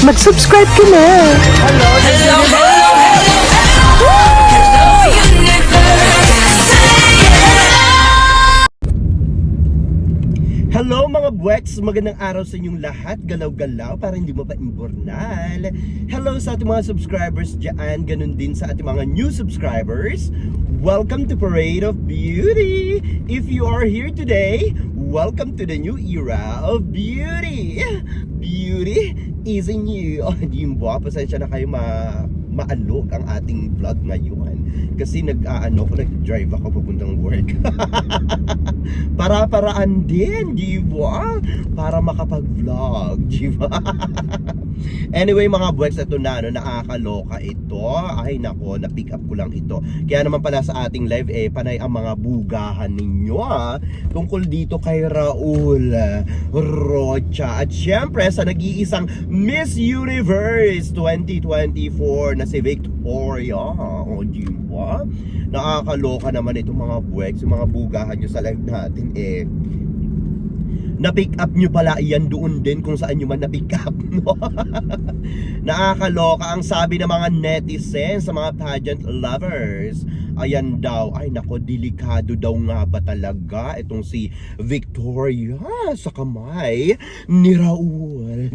mag-subscribe ka na. Hello, hello, hello, hello, universe. Hello mga buweks! Magandang araw sa inyong lahat. Galaw-galaw para hindi mo pa imbornal. Hello sa ating mga subscribers dyan. Ganun din sa ating mga new subscribers. Welcome to Parade of Beauty! If you are here today, welcome to the new era of beauty! Beauty is in you. Oh, hindi mo ba? Pasensya na kayo maalog ang ating vlog ngayon. Kasi nag-drive ako papuntang work. Para-paraan din, di ba? Para makapag-vlog, di ba? Anyway mga buweks, ito na, nakakaloka ito. Ay nako, na-pick up ko lang ito. Kaya naman pala sa ating live, panay ang mga bugahan ninyo, tungkol dito kay Raul Rocha. At syempre, sa nag-iisang Miss Universe 2024 na si Victoria. O, di ba? Nakakaloka naman itong mga buweks, yung mga bugahan nyo sa live natin, na-pick up nyo pala yan doon din kung saan nyo man na-pick up, no? Nakakaloka ang sabi ng mga netizens sa mga pageant lovers. Ayan daw, ay nako, delikado daw nga ba talaga itong si Victoria sa kamay ni Raul.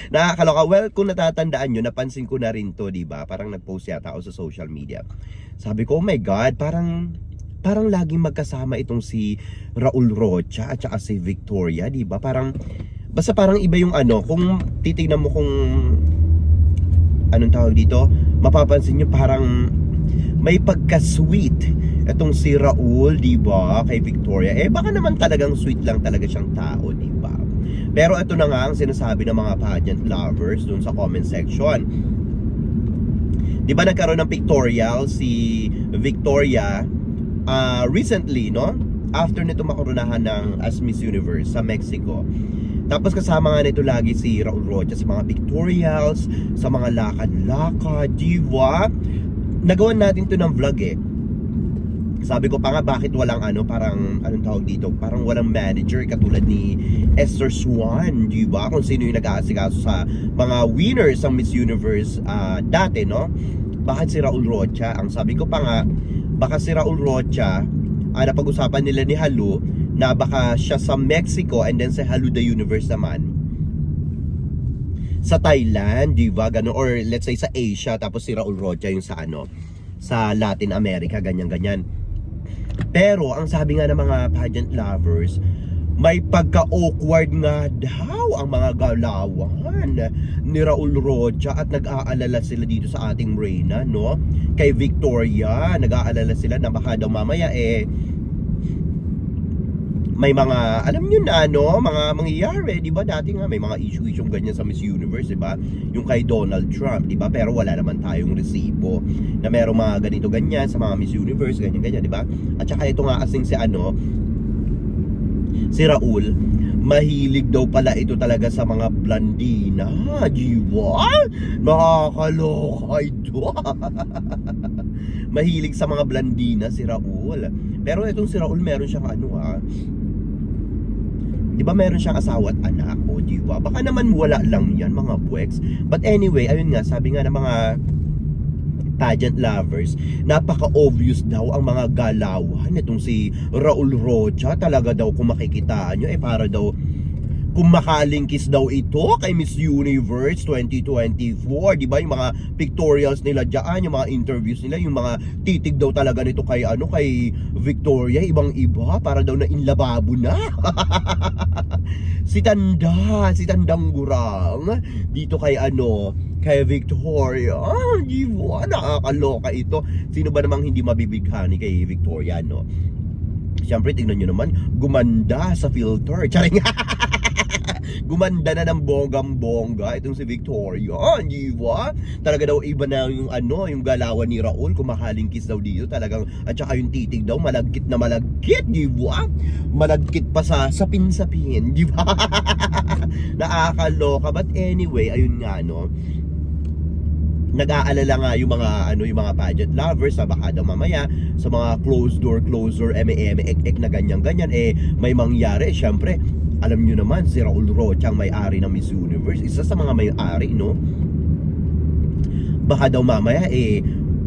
Nakakaloka. Well, kung natatandaan nyo, napansin ko na rin to, diba? Parang nag-post yata ako sa social media. Sabi ko, oh my God, parang laging magkasama itong si Raul Rocha at saka si Victoria, di ba? Basta parang iba yung kung titignan mo kung anong tawag dito, mapapansin nyo parang may pagka-sweet itong si Raul, di ba, kay Victoria. Baka naman talagang sweet lang talaga siyang tao, di ba? Pero ito na nga ang sinasabi ng mga pageant lovers dun sa comment section. Di ba nagkaroon ng pictorial si Victoria recently, no? After nito makoronahan ng as Miss Universe sa Mexico. Tapos kasama nga nito lagi si Raul Rocha sa mga pictorials, sa mga lakad-lakad, diba? Nagawan natin to ng vlog Sabi ko pa nga, bakit walang parang anong tawag dito? Parang walang manager katulad ni Esther Swan, diba? Kung sino yung nag-aasikaso sa mga winners ng Miss Universe dati, no? Bakit si Raul Rocha? Ang sabi ko pa nga, baka si Raul Rocha, napag-usapan nila ni Halu na baka siya sa Mexico and then si Halu the Universe naman sa Thailand, diba? Ganun, or let's say sa Asia, tapos si Raul Rocha yung sa Latin America, ganyan-ganyan. Pero ang sabi nga ng mga pageant lovers, may pagka-awkward nga daw ang mga galawan ni Raul Rocha at nag-aalala sila dito sa ating Reyna, no? Kay Victoria, nag-aalala sila na baka daw mamaya may mga, alam nyo na, no? Mga mangyayari, di ba? Dati nga may mga issue ganyan sa Miss Universe, di ba? Yung kay Donald Trump, di ba? Pero wala naman tayong resibo na merong mga ganito ganyan sa mga Miss Universe, ganyan, di ba? At saka ito nga kasing si Raul, mahilig daw pala ito talaga sa mga blandina, di ba? Nakakaloka ito. Mahilig sa mga blandina si Raul. Pero itong si Raul meron siyang di ba meron siyang asawa at anak, di ba? Baka naman wala lang yan mga buweks. But anyway, ayun nga, sabi nga ng mga pageant lovers, napaka-obvious daw ang mga galawan nitong si Raul Rocha. Talaga daw kung makikitaan nyo, para daw kumakalingkis daw ito kay Miss Universe 2024, di ba? Yung mga pictorials nila diyan, yung mga interviews nila, yung mga titig daw talaga nito kay kay Victoria, ibang-iba, para daw na inlababo na. si Tandang Gurang dito kay kay Victoria. Di ba? Nakakaloka ito. Sino ba namang hindi mabibighani kay Victoria, no? Siyempre, tingnan nyo naman, gumanda sa filter. Charing! Gumanda na ng bonggang-bongga itong si Victoria, di ba? Talaga daw iba na yung yung galawan ni Raul, kumakalingkis daw dito talagang, at saka yung titig daw malagkit na malagkit, di ba? Malagkit pa sa sapin-sapin, di ba? Nakakaloka. But anyway, ayun nga, no, nag-aalala nga yung mga pageant lovers na baka daw mamaya sa mga closer eme ek na ganyan may mangyari. Syempre alam nyo naman, si Raul Rocha ang may-ari ng Miss Universe. Isa sa mga may-ari, no? Baka daw mamaya,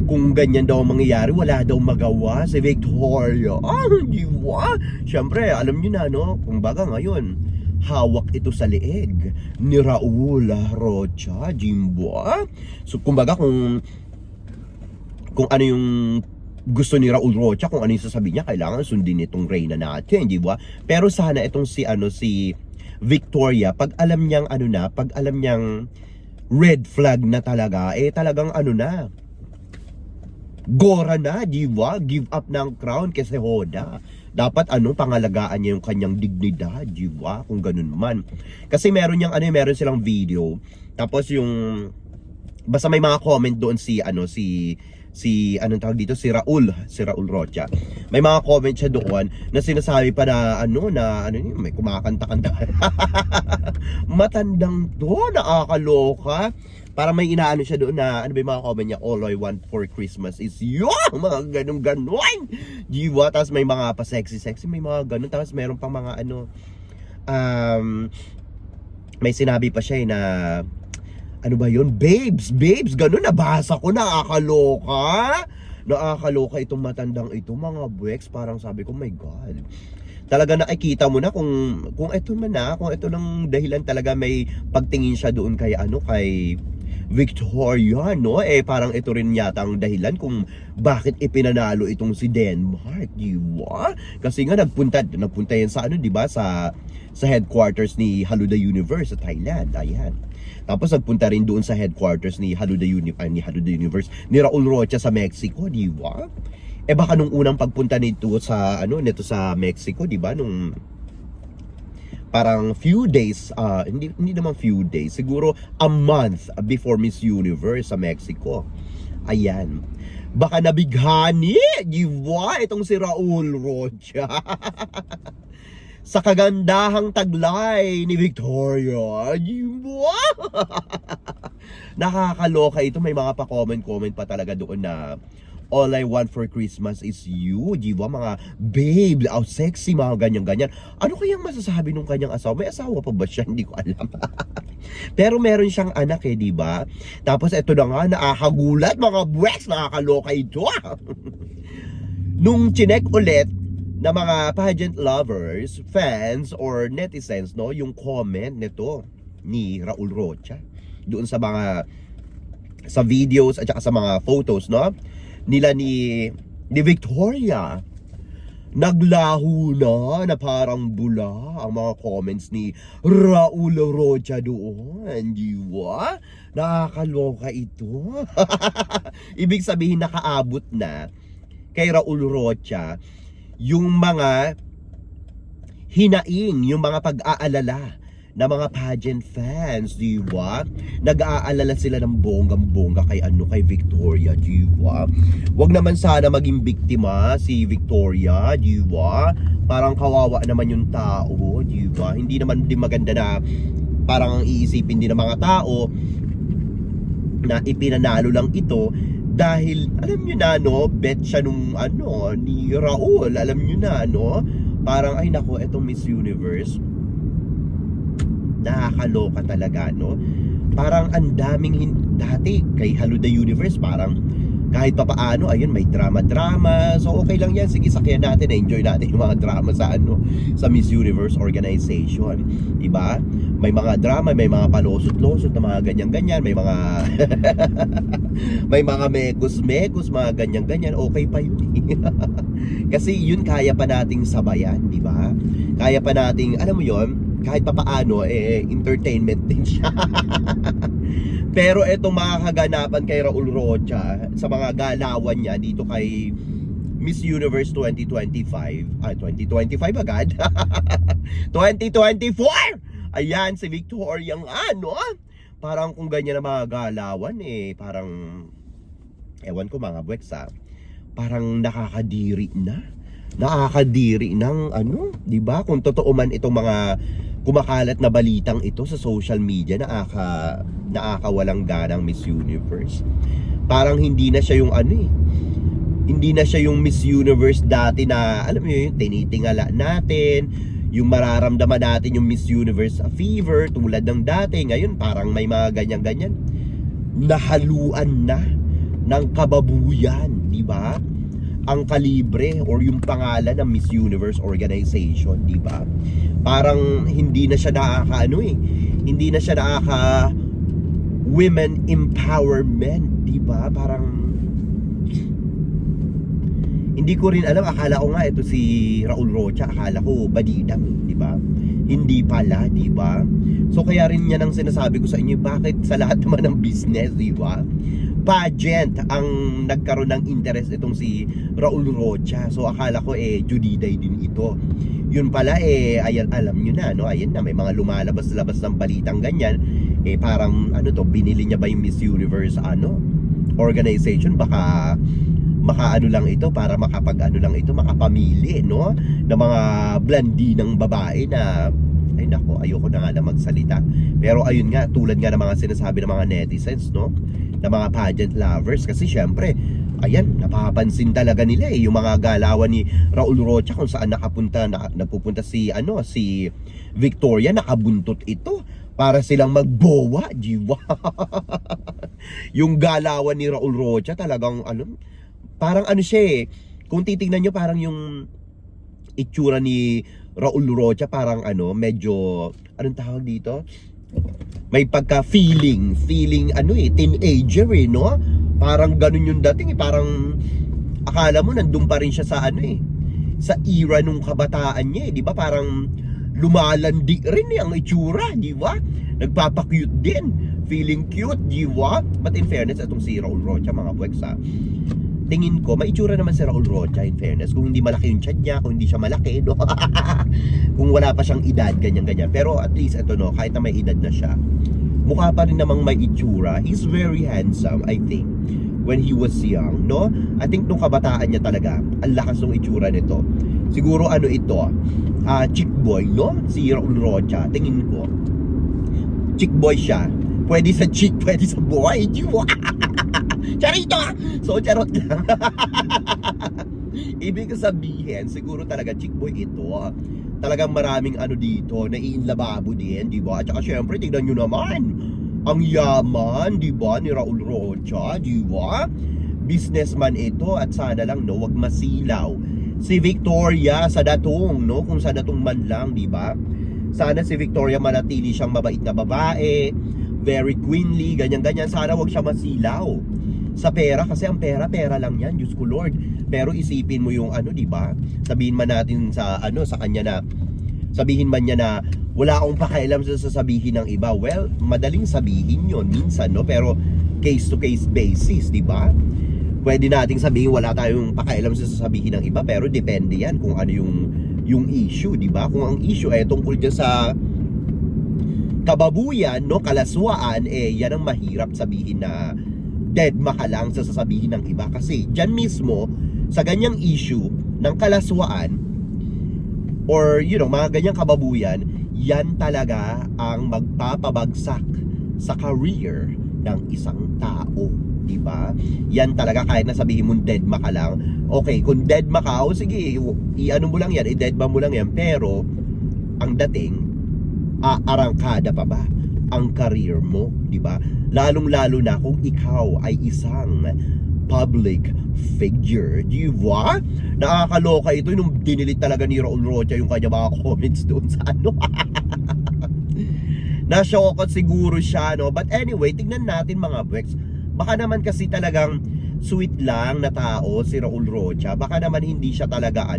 kung ganyan daw ang mangyayari, wala daw magawa si Victoria. Di ba? Siyempre, alam nyo na, no? Kung baga ngayon, hawak ito sa leeg ni Raul Rocha, Jimbo. So, kumbaga, kung ano yung gusto ni Raul Rocha, kung ano yung sasabihin niya, kailangan sundin itong reyna natin, di ba? Pero sana itong si Victoria, pag alam niyang pag alam niyang red flag na talaga, talagang gora na, di ba? Give up ng crown kasi Hoda. Dapat pangalagaan niya yung kanyang dignidad, di ba? Kung ganun man. Kasi meron silang video. Tapos basta may mga comment doon si anong tawag dito, si Raul Rocha. May mga comment siya doon na sinasabi pa na may kumakanta-kanta. Matandang to, nakakaloka. Para may inaano siya doon na ba yung mga comment niya, all I want for Christmas is you, mga ganun. Diba? Tapos may mga pa sexy, may mga ganun. Tapos meron pang mga may sinabi pa siya na ano ba yun? Babes, ganun, nabasa ko, nakakaloka itong matandang ito, mga buweks. Parang sabi ko, my God, talaga nakikita mo na kung ito ng dahilan talaga may pagtingin siya doon kay Victoria, no? Parang ito rin yata ang dahilan kung bakit ipinanalo itong si Denmark, di ba? Kasi nga nagpunta yan sa di ba, sa headquarters ni Haluda Universe sa Thailand, ayan. Tapos nagpunta rin doon sa headquarters ni Haluda Universe ni Raul Rocha sa Mexico, di ba? Baka nung unang pagpunta nito sa Mexico, di ba, nung parang few days, hindi naman few days, siguro a month before Miss Universe sa Mexico. Ayan. Baka nabighani, di ba, itong si Raul Rocha. Sa kagandahang taglay ni Victoria, di ba? Nakakaloka ito. May mga pa-comment pa talaga doon na all I want for Christmas is you, di ba? Mga babe, sexy, mga ganyan-ganyan. Ano kayang masasabi nung kanyang asawa? May asawa pa ba siya? Hindi ko alam. Pero meron siyang anak di ba? Tapos ito na nga, nakakagulat, mga buweks, nakakaloka ito. Nung chinek ulit na mga pageant lovers, fans, or netizens, no, yung comment nito ni Raul Rocha doon sa videos at saka sa mga photos, no, nila ni Victoria, naglaho na parang bula ang mga comments ni Raul Rocha doon, di ba? Nakakaloka ito. Ibig sabihin, nakaabot na kay Raul Rocha yung mga hinaing, yung mga pag-aalala na mga pageant fans, di ba? Nag-aalala sila ng bonggang-bongga kay Victoria, di ba? Wag naman sana maging biktima si Victoria, di ba? Parang kawawa naman yung tao, di ba? Hindi naman din maganda na parang iisipin din ng mga tao na ipinanalo lang ito dahil alam nyo na, no, bet siya nung ni Raul, alam nyo na, no, parang ay nako, etong Miss Universe, nakakaloka talaga, no. Parang ang daming dati kay Haluda Universe, parang kahit pa paano, ayun, may drama, so okay lang yan, sige, sakyan natin, enjoy natin yung mga drama sa sa Miss Universe organization, diba? May mga drama, may mga palusot-lusot na mga ganyan-ganyan, may mga may mga mekos-mekos, mga ganyan-ganyan, okay pa yun. Kasi yun kaya pa nating sabayan, diba? Kaya pa nating, alam mo yun, kahit pa paano, entertainment din siya. Pero etong mga kaganapan kay Raul Rocha sa mga galawan niya dito kay Miss Universe 2025, 2025 agad. 2024. Ayan si Victoria ng parang kung ganyan na mga galawan parang ewan ko, mga buweks, parang nakakadiri ng di ba? Kung totoo man itong mga kumakalat na balitang ito sa social media, nakakawalang ganang Miss Universe. Parang hindi na siya yung hindi na siya yung Miss Universe dati na, alam mo yun, tinitingala natin, yung mararamdaman natin yung Miss Universe fever tulad ng dati. Ngayon parang may mga ganyan-ganyan. Nahaluan na ng kababuyan, di ba? Ang kalibre or yung pangalan ng Miss Universe organization, di ba? Parang hindi na siya hindi na siya women empowerment, di ba? Parang hindi ko rin alam, akala ko nga ito si Raul Rocha, akala ko badidang, di ba? Hindi pala, di ba? So kaya rin yan ang sinasabi ko sa inyo, bakit sa lahat naman ng business, di ba? Pageant ang nagkaroon ng interest itong si Raul Rocha. So akala ko Judiday din ito. Yun pala ayan, alam nyo na, no? Ayan na, may mga lumalabas-labas ng balitang ganyan. Parang binili niya ba yung Miss Universe organization? Baka ano lang ito para makapamili, no? Ng mga blandinang babae na ay nako, ayoko na nga na magsalita. Pero ayun nga, tulad nga ng mga sinasabi ng mga netizens, no? Na mga pageant lovers, kasi syempre ayan, napapansin talaga nila yung mga galawan ni Raul Rocha kung saan napupunta si Victoria, nakabuntot ito para silang magbowa, diba? Yung galawan ni Raul Rocha talagang parang siya kung titingnan nyo, parang yung itsura ni Raul Rocha parang medyo anong tawag dito? May pagka-feeling teenager, no? Parang ganun yung dating, parang akala mo nandun pa rin siya sa sa era nung kabataan niya, di ba? Parang lumalandi rin ang itsura, di ba? Nagpapa-cute din, feeling cute, di ba? But in fairness, itong si Raul Rocha, mga buweks, tingin ko, may itsura naman si Raul Rocha, in fairness, kung hindi malaki yung tiyan niya, kung hindi siya malaki, no? Kung wala pa siyang edad, ganyan-ganyan. Pero at least ito, no, kahit na may edad na siya, mukha pa rin namang may itsura. He's very handsome, I think, when he was young, no? I think nung kabataan niya talaga, ang lakas ng itsura nito. Siguro ito, chick boy, no? Si Raul Rocha, tingin ko, chick boy siya. Pwede sa chick, pwede sa boy, diba? Charito! So, charot lang. Ibig sabihin, siguro talaga chick boy ito. Talagang maraming dito, naiinlababo din, di ba? At saka syempre, tignan nyo naman, ang yaman, di ba, ni Raul Rocha, di ba? Businessman ito, at sana lang, no, wag masilaw si Victoria sa datong, no? Kung sa datong man lang, di ba? Sana si Victoria manatili siyang mabait na babae, very queenly, ganyan-ganyan. Sana wag siya masilaw sa pera, kasi ang pera lang yan, Diyos ko Lord. Pero isipin mo yung di ba? Sabihin man natin sa sa kanya na, sabihin man niya na wala akong pakialam sa sasabihin ng iba. Well, madaling sabihin yon minsan, no? Pero case to case basis, di ba? Pwede nating sabihin wala tayong pakialam sa sasabihin ng iba, pero depende yan kung ano yung issue, di ba? Kung ang issue tungkol dyan sa kababuyan, no, kalaswaan, yan ang mahirap sabihin na deadma ka lang sa sasabihin ng iba. Kasi dyan mismo, sa ganyang issue ng kalaswaan or mga ganyang kababuyan, yan talaga ang magpapabagsak sa career ng isang tao, di ba? Yan talaga, kahit na sabihin mong deadma ka lang. Okay, kung deadma ka, sige, mo lang yan, i-deadma mo lang yan, pero ang dating, aarangkada pa ba ang career mo, di ba? Lalong-lalo na kung ikaw ay isang public figure, di ba? Nakakaloka ito nung dinilit talaga ni Raul Rocha yung kanya mga comments doon sa na-shockot siguro siya, no? But anyway, tignan natin mga Bex. Baka naman kasi talagang sweet lang na tao si Raul Rocha. Baka naman hindi siya talaga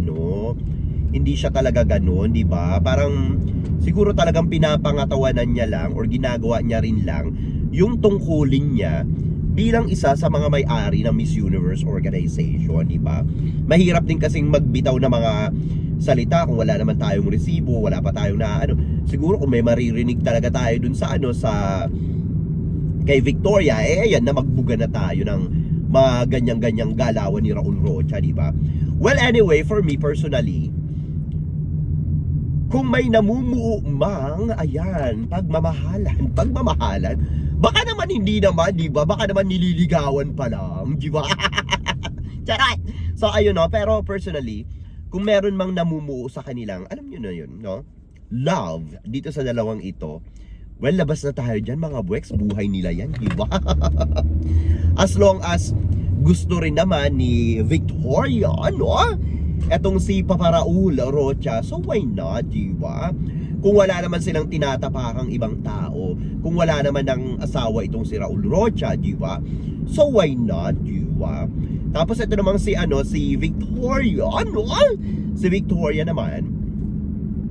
hindi siya talaga ganun, di ba? Parang siguro talagang pinapangatawanan niya lang or ginagawa niya rin lang yung tungkulin niya bilang isa sa mga may-ari ng Miss Universe organization, di ba? Mahirap din kasing magbitaw ng mga salita kung wala naman tayong resibo, wala pa tayong siguro kung may maririnig talaga tayo dun sa sa kay Victoria, ayan na magbuga na tayo ng mga ganyang-ganyang galawan ni Raul Rocha, di ba? Well, anyway, for me personally, kung may namumuumang, ayan, pagmamahalan, baka naman hindi naman, di ba? Baka naman nililigawan pa lang, di ba? Charot! So, ayun, no? Pero personally, kung meron mang namumuo sa kanilang, alam nyo na yun, no? Love, dito sa dalawang ito, well, labas na tayo dyan mga buweks, buhay nila yan, di ba? As long as gusto rin naman ni Victoria, no? Etong si Papa Raul Rocha, so why not, di ba? Kung wala naman silang tinatapakang ibang tao, kung wala naman ng asawa itong si Raul Rocha, di ba? So why not, di ba? Tapos ito namang si Victoria, ano? Si Victoria naman,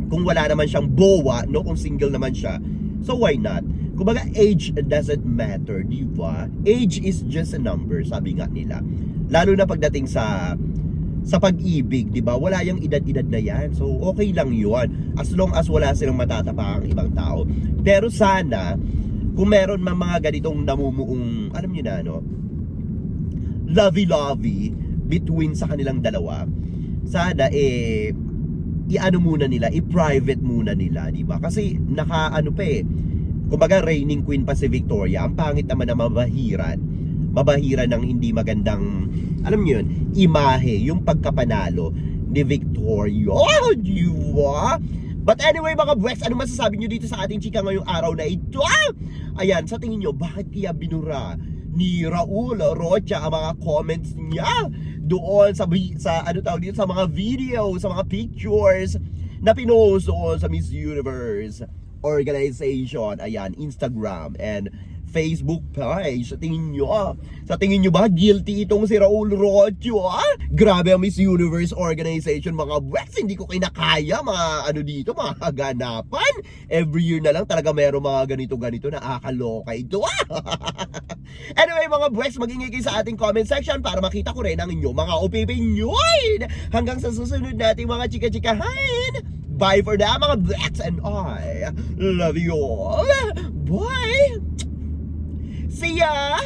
kung wala naman siyang bowa, no? Kung single naman siya, so why not? Kumbaga, age doesn't matter, di ba? Age is just a number, sabi nga nila. Lalo na pagdating sa pag-ibig, di ba? Wala yung edad-edad na yan. So, okay lang yun. As long as wala silang matatapakang ibang tao. Pero sana, kung meron man mga ganitong namumuong, alam nyo na, no? Lovey-lovey between sa kanilang dalawa. Sana, i-ano muna nila, i-private muna nila, di ba? Kasi, kumbaga, reigning queen pa si Victoria. Ang pangit naman na mabahiran ng hindi magandang, alam niyo yun, imahe, yung pagkapanalo ni Victoria. Oh, diba? But anyway mga buweks, ano masasabi nyo dito sa ating chika ngayong araw na ito? Ayan, sa tingin nyo, bakit kaya binura ni Raul Rocha ang mga comments niya doon sa mga video, sa mga pictures na pinost doon sa Miss Universe organization, ayan, Instagram and Facebook page. Sa tingin nyo ba guilty itong si Raul Rocha? Grabe ang Miss Universe organization mga buweks, hindi ko kinakaya mga mga kaganapan. Every year na lang talaga meron mga ganito na akaloka ito. Anyway mga buweks, mag-ingay kayo sa ating comment section para makita ko rin ang inyong mga opinion. Hanggang sa susunod nating mga chika-chikahan. Bye for now mga buweks, and I love you all. Bye! See ya!